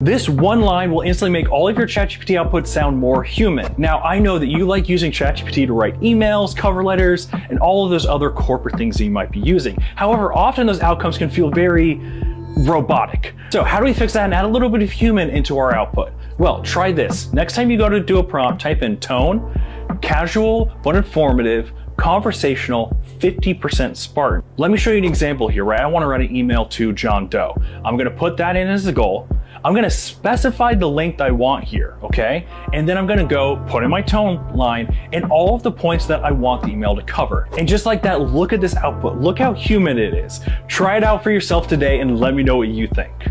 This one line will instantly make all of your ChatGPT outputs sound more human. Now, I know that you like using ChatGPT to write emails, cover letters, and all of those other corporate things that you might be using. However, often those outcomes can feel very robotic. So how do we fix that and add a little bit of human into our output? Well, try this. Next time you go to do a prompt, type in tone, casual but informative, conversational, 50% Spartan. Let me show you an example here, right? I want to write an email to John Doe. I'm going to put that in as a goal. I'm going to specify the length I want here, okay? And then I'm going to go put in my tone line and all of the points that I want the email to cover. And just like that, look at this output. Look how human it is. Try it out for yourself today and let me know what you think.